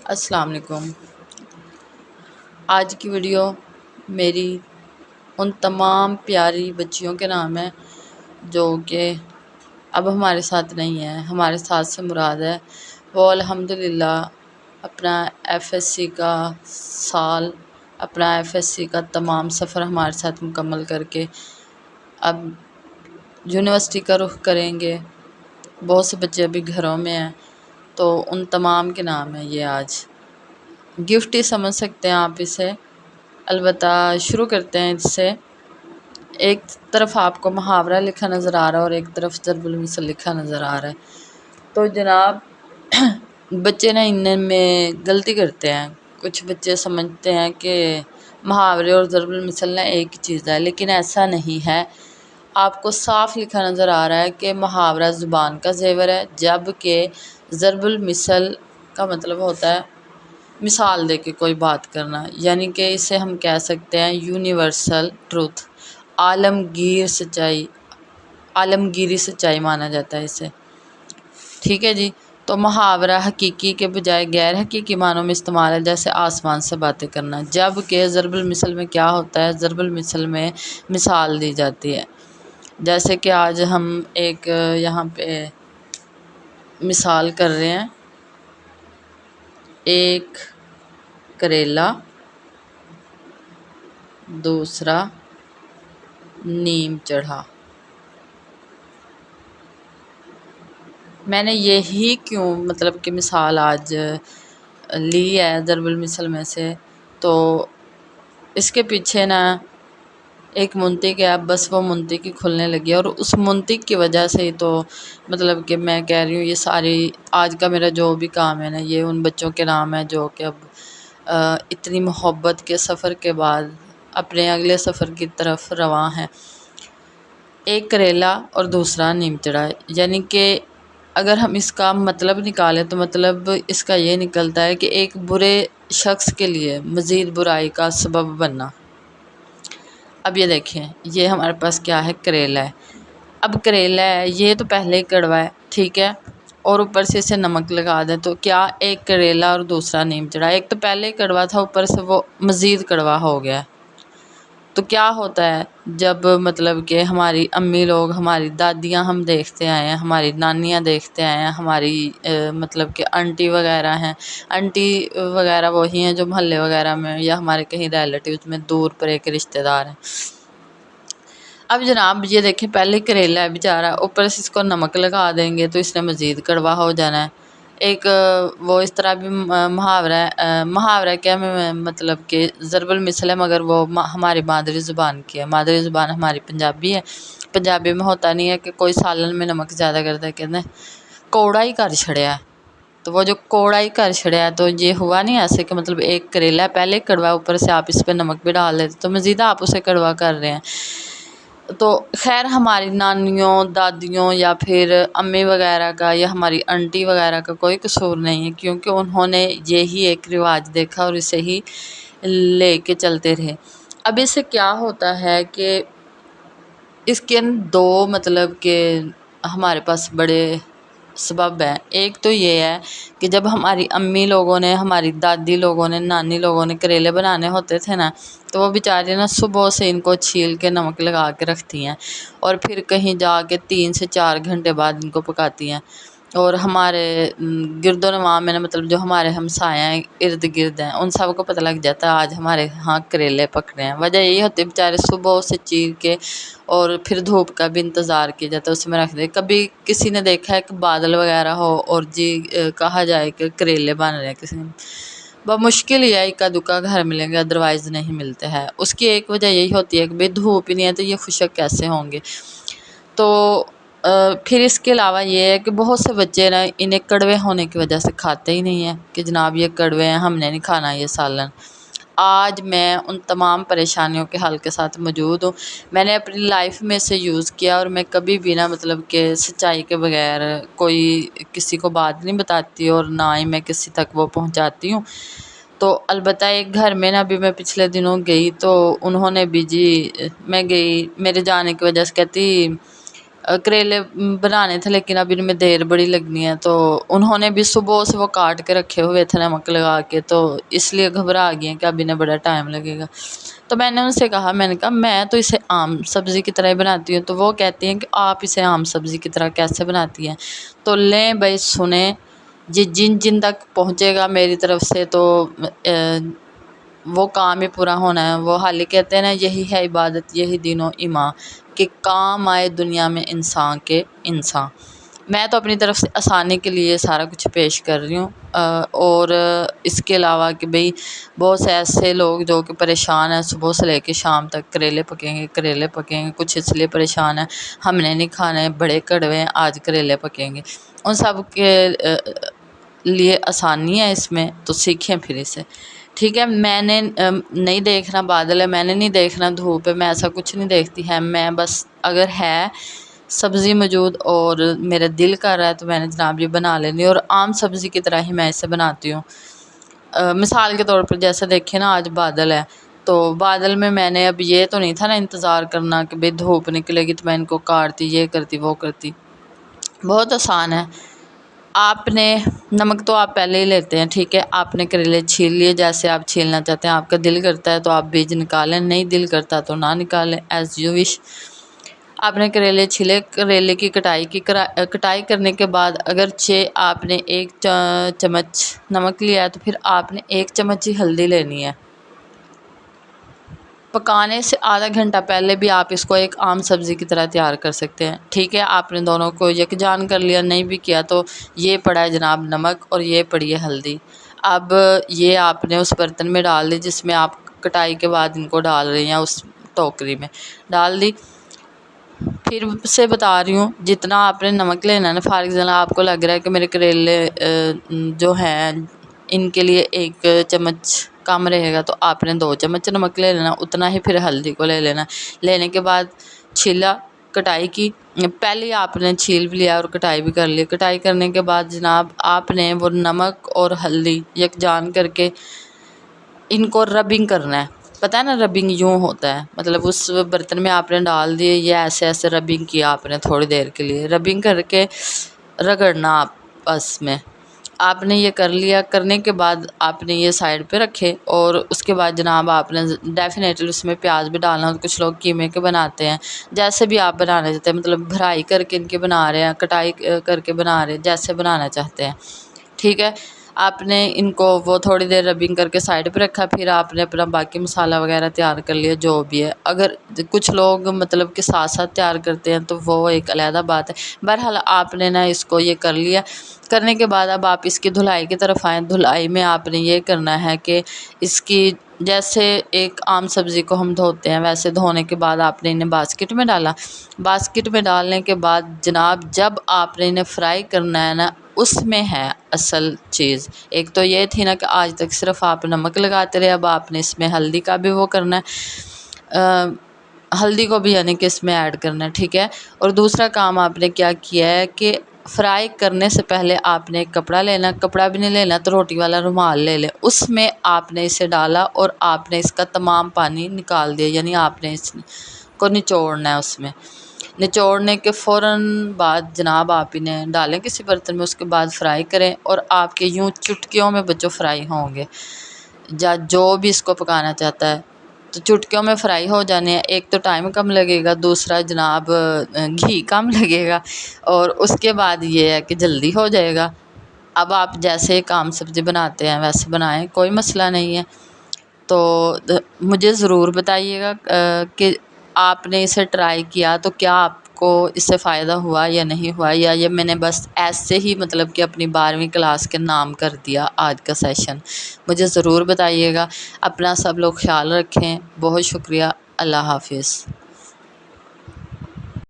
السلام علیکم۔ آج کی ویڈیو میری ان تمام پیاری بچیوں کے نام ہے جو کہ اب ہمارے ساتھ نہیں ہیں۔ ہمارے ساتھ سے مراد ہے وہ الحمدللہ اپنا FSC کا سال، اپنا FSC کا تمام سفر ہمارے ساتھ مکمل کر کے اب یونیورسٹی کا رخ کریں گے۔ بہت سے بچے ابھی گھروں میں ہیں، تو ان تمام کے نام ہے یہ آج گفٹ ہی سمجھ سکتے ہیں آپ اسے۔ البتہ شروع کرتے ہیں اس سے۔ ایک طرف آپ کو محاورہ لکھا نظر آ رہا ہے اور ایک طرف ضرب المثل لکھا نظر آ رہا ہے، تو جناب بچے نا ان میں غلطی کرتے ہیں۔ کچھ بچے سمجھتے ہیں کہ محاورے اور ضرب المثل نا ایک ہی چیز ہے، لیکن ایسا نہیں ہے۔ آپ کو صاف لکھا نظر آ رہا ہے کہ محاورہ زبان کا زیور ہے، جب کہ ضرب المثل کا مطلب ہوتا ہے مثال دے کے کوئی بات کرنا، یعنی کہ اسے ہم کہہ سکتے ہیں یونیورسل ٹروتھ، عالمگیری سچائی مانا جاتا ہے اسے۔ ٹھیک ہے جی۔ تو محاورہ حقیقی کے بجائے غیر حقیقی معنوں میں استعمال ہے، جیسے آسمان سے باتیں کرنا، جب کہ ضرب المثل میں کیا ہوتا ہے؟ ضرب المثل میں مثال دی جاتی ہے۔ جیسے کہ آج ہم ایک یہاں پہ مثال کر رہے ہیں، ایک کریلا دوسرا نیم چڑھا۔ میں نے یہی کیوں مطلب کہ مثال آج لی ہے ضرب المثل میں سے، تو اس کے پیچھے نا ایک منطق ہے، بس وہ منطق ہی کھلنے لگی ہے، اور اس منطق کی وجہ سے ہی تو مطلب کہ میں کہہ رہی ہوں یہ ساری آج کا میرا جو بھی کام ہے نا، یہ ان بچوں کے نام ہے جو کہ اب اتنی محبت کے سفر کے بعد اپنے اگلے سفر کی طرف رواں ہیں۔ ایک کریلا اور دوسرا نیم چڑھا، یعنی کہ اگر ہم اس کا مطلب نکالیں تو مطلب اس کا یہ نکلتا ہے کہ ایک برے شخص کے لیے مزید برائی کا سبب بننا۔ اب یہ دیکھیں، یہ ہمارے پاس کیا ہے؟ کریلا ہے۔ اب کریلا ہے، یہ تو پہلے ہی کڑوا ہے، ٹھیک ہے، اور اوپر سے اسے نمک لگا دیں تو کیا ایک کریلا اور دوسرا نیم چڑھا؟ ایک تو پہلے ہی کڑوا تھا، اوپر سے وہ مزید کڑوا ہو گیا۔ تو کیا ہوتا ہے جب مطلب کہ ہماری امی لوگ، ہماری دادیاں ہم دیکھتے آئے ہیں، ہماری نانیاں دیکھتے آئے ہیں، ہماری مطلب کہ آنٹی وغیرہ ہیں، آنٹی وغیرہ وہی ہیں جو محلے وغیرہ میں یا ہمارے کہیں ریلیٹیوز میں دور پر ایک رشتہ دار ہیں۔ اب جناب یہ دیکھیں، پہلے کریلا ہے بیچارہ، اوپر سے اس کو نمک لگا دیں گے تو اس نے مزید کڑوا ہو جانا ہے۔ ایک وہ اس طرح بھی محاورہ کیا میں مطلب کہ ضرب المثل ہے، مگر وہ ہماری مادری زبان کی ہے۔ مادری زبان ہماری پنجابی ہے۔ پنجابی میں ہوتا نہیں ہے کہ کوئی سالن میں نمک زیادہ کرتا ہے، کہتے ہیں کوڑا ہی کر چھڑیا ہے۔ تو وہ جو کوڑا ہی کر چھڑیا ہے، تو یہ ہوا نہیں ایسے کہ مطلب ایک کریلا ہے پہلے کڑوا، اوپر سے آپ اس پہ نمک بھی ڈال دیتے تو مزید آپ اسے کڑوا کر رہے ہیں۔ تو خیر ہماری نانیوں، دادیوں یا پھر امی وغیرہ کا یا ہماری آنٹی وغیرہ کا کوئی قصور نہیں ہے، کیونکہ انہوں نے یہی ایک رواج دیکھا اور اسے ہی لے کے چلتے رہے۔ اب اس سے کیا ہوتا ہے کہ اس کے دو مطلب کہ ہمارے پاس بڑے سبب ہیں۔ ایک تو یہ ہے کہ جب ہماری امی لوگوں نے، ہماری دادی لوگوں نے، نانی لوگوں نے کریلے بنانے ہوتے تھے نا، تو وہ بیچاری نا صبح سے ان کو چھیل کے نمک لگا کے رکھتی ہیں، اور پھر کہیں جا کے 3 سے 4 گھنٹے بعد ان کو پکاتی ہیں۔ اور ہمارے گرد و نواح میں مطلب جو ہمارے ہمسائے ہیں، ارد گرد ہیں، ان سب کو پتہ لگ جاتا ہے آج ہمارے ہاں کریلے پک رہے ہیں۔ وجہ یہی ہوتی ہے بیچارے صبح سے چیر کے، اور پھر دھوپ کا بھی انتظار کیا جاتا ہے، اس میں رکھ دے۔ کبھی کسی نے دیکھا ہے کہ بادل وغیرہ ہو اور جی کہا جائے کہ کریلے بن رہے ہیں، کسی نے بمشکل ہی ہے اکا دکا گھر ملیں گے، ادروائز نہیں ملتے ہیں۔ اس کی ایک وجہ یہی ہوتی ہے کہ بھئی دھوپ ہی نہیں ہے تو یہ خشک کیسے ہوں گے۔ تو پھر اس کے علاوہ یہ ہے کہ بہت سے بچے نا انہیں کڑوے ہونے کی وجہ سے کھاتے ہی نہیں ہیں کہ جناب یہ کڑوے ہیں، ہم نے نہیں کھانا یہ سالن۔ آج میں ان تمام پریشانیوں کے حل کے ساتھ موجود ہوں۔ میں نے اپنی لائف میں اسے یوز کیا، اور میں کبھی بھی نہ مطلب کہ سچائی کے بغیر کوئی کسی کو بات نہیں بتاتی، اور نہ ہی میں کسی تک وہ پہنچاتی ہوں۔ تو البتہ ایک گھر میں نا ابھی میں پچھلے دنوں گئی، تو انہوں نے بھی جی میں گئی، میرے جانے کی وجہ سے کہتی کریلے بنانے تھے لیکن اب ان میں دیر بڑی لگنی ہے، تو انہوں نے بھی صبح سے وہ کاٹ کے رکھے ہوئے تھے نمک لگا کے، تو اس لیے گھبرا گئے ہیں کہ اب انہیں بڑا ٹائم لگے گا۔ تو میں نے ان سے کہا، میں نے کہا میں تو اسے عام سبزی کی طرح ہی بناتی ہوں، تو وہ کہتی ہیں کہ آپ اسے عام سبزی کی طرح کیسے بناتی ہیں؟ تو لیں بھائی سنیں، جن جن تک پہنچے گا میری طرف سے تو وہ کام ہی پورا ہونا ہے۔ وہ حالی کہتے ہیں نا، یہی ہے عبادت، یہی دین و ایمان، کہ کام آئے دنیا میں انسان کے انسان۔ میں تو اپنی طرف سے آسانی کے لیے سارا کچھ پیش کر رہی ہوں، اور اس کے علاوہ کہ بھئی بہت سے ایسے لوگ جو کہ پریشان ہیں، صبح سے لے کے شام تک کریلے پکیں گے، کچھ اس لیے پریشان ہیں ہم نے نہیں کھانے، بڑے کڑوے ہیں، آج کریلے پکیں گے۔ ان سب کے لیے آسانی ہے اس میں، تو سیکھیں پھر اسے، ٹھیک ہے۔ میں نے نہیں دیکھنا بادل ہے، میں نے نہیں دیکھنا دھوپ ہے، میں ایسا کچھ نہیں دیکھتی ہے، میں بس اگر ہے سبزی موجود اور میرا دل کر رہا ہے تو میں نے جناب یہ بنا لینی، اور عام سبزی کی طرح ہی میں اسے بناتی ہوں۔ مثال کے طور پر جیسے دیکھیں نا، آج بادل ہے، تو بادل میں نے اب یہ تو نہیں تھا نا انتظار کرنا کہ بھئی دھوپ نکلے گی تو میں ان کو کاٹتی، یہ کرتی وہ کرتی۔ بہت آسان ہے۔ آپ نے نمک تو آپ پہلے ہی لیتے ہیں، ٹھیک ہے۔ آپ نے کریلے چھیل لیے جیسے آپ چھیلنا چاہتے ہیں، آپ کا دل کرتا ہے تو آپ بیج نکالیں، نہیں دل کرتا تو نہ نکالیں، ایز یو وش۔ آپ نے کریلے چھیلے، کریلے کی کٹائی کرنے کے بعد اگرچہ آپ نے 1 چمچ نمک لیا ہے تو پھر آپ نے 1 چمچ ہی ہلدی لینی ہے۔ پکانے سے آدھا گھنٹہ پہلے بھی آپ اس کو ایک عام سبزی کی طرح تیار کر سکتے ہیں، ٹھیک ہے۔ آپ نے دونوں کو یکجان کر لیا، نہیں بھی کیا تو یہ پڑا ہے جناب نمک اور یہ پڑی ہے ہلدی۔ اب یہ آپ نے اس برتن میں ڈال دی جس میں آپ کٹائی کے بعد ان کو ڈال رہے ہیں، اس ٹوکری میں ڈال دی۔ پھر سے بتا رہی ہوں، جتنا آپ نے نمک لینا ہے نا، فار ایگزامپل آپ کو لگ رہا ہے کہ میرے کریلے جو ہیں ان کے لیے 1 چمچ کم رہے گا، تو آپ نے 2 چمچ نمک لے لینا، اتنا ہی پھر ہلدی کو لے لینا۔ لینے کے بعد چھیلا، کٹائی کی، پہلے آپ نے چھیل بھی لیا اور کٹائی بھی کر لی۔ کٹائی کرنے کے بعد جناب آپ نے وہ نمک اور ہلدی یکجان کر کے ان کو ربنگ کرنا ہے۔ پتہ ہے نا ربنگ یوں ہوتا ہے، مطلب اس برتن میں آپ نے ڈال دیے، یہ ایسے ایسے ربنگ کیا آپ نے تھوڑی دیر کے لیے، ربنگ کر کے رگڑنا آپس میں۔ آپ نے یہ کر لیا، کرنے کے بعد آپ نے یہ سائڈ پہ رکھے، اور اس کے بعد جناب آپ نے ڈیفینیٹلی اس میں پیاز بھی ڈالنا، کچھ لوگ قیمے کے بناتے ہیں، جیسے بھی آپ بنانا چاہتے ہیں، مطلب بھرائی کر کے ان کے بنا رہے ہیں، کٹائی کر کے بنا رہے ہیں، جیسے بنانا چاہتے ہیں، ٹھیک ہے۔ آپ نے ان کو وہ تھوڑی دیر ربنگ کر کے سائڈ پہ رکھا، پھر آپ نے اپنا باقی مسالہ وغیرہ تیار کر لیا جو بھی ہے۔ اگر کچھ لوگ مطلب کہ ساتھ ساتھ تیار کرتے ہیں تو وہ ایک علیحدہ بات ہے۔ بہرحال آپ نے نا اس کو یہ کر لیا، کرنے کے بعد اب آپ اس کی دھلائی کی طرف آئیں۔ دھلائی میں آپ نے یہ کرنا ہے کہ اس کی جیسے ایک عام سبزی کو ہم دھوتے ہیں ویسے دھونے کے بعد آپ نے انہیں باسکٹ میں ڈالا۔ باسکٹ میں ڈالنے کے بعد جناب جب آپ نے انہیں فرائی کرنا ہے نا، اس میں ہے اصل چیز۔ ایک تو یہ تھی نا کہ آج تک صرف آپ نمک لگاتے رہے، اب آپ نے اس میں ہلدی کا بھی وہ کرنا ہے، ہلدی کو بھی یعنی کہ اس میں ایڈ کرنا ہے، ٹھیک ہے۔ اور دوسرا کام آپ نے کیا کیا ہے کہ فرائی کرنے سے پہلے آپ نے ایک کپڑا لینا، کپڑا بھی نہیں لینا تو روٹی والا رومال لے لیں، اس میں آپ نے اسے ڈالا اور آپ نے اس کا تمام پانی نکال دیا، یعنی آپ نے اس کو نچوڑنا ہے۔ اس میں نچوڑنے کے فوراً بعد جناب آپ انہیں ڈالیں کسی برتن میں، اس کے بعد فرائی کریں، اور آپ کے یوں چٹکیوں میں بچوں فرائی ہوں گے، جو بھی اس کو پکانا چاہتا ہے تو چٹکیوں میں فرائی ہو جانے ہیں۔ ایک تو ٹائم کم لگے گا، دوسرا جناب گھی کم لگے گا، اور اس کے بعد یہ ہے کہ جلدی ہو جائے گا۔ اب آپ جیسے ایک عام سبزی بناتے ہیں ویسے بنائیں، کوئی مسئلہ نہیں ہے۔ تو مجھے ضرور بتائیے گا کہ آپ نے اسے ٹرائی کیا تو کیا آپ کو اس سے فائدہ ہوا یا نہیں ہوا، یا یہ میں نے بس ایسے ہی مطلب کہ اپنی 12ویں کلاس کے نام کر دیا آج کا سیشن۔ مجھے ضرور بتائیے گا۔ اپنا سب لوگ خیال رکھیں، بہت شکریہ، اللہ حافظ۔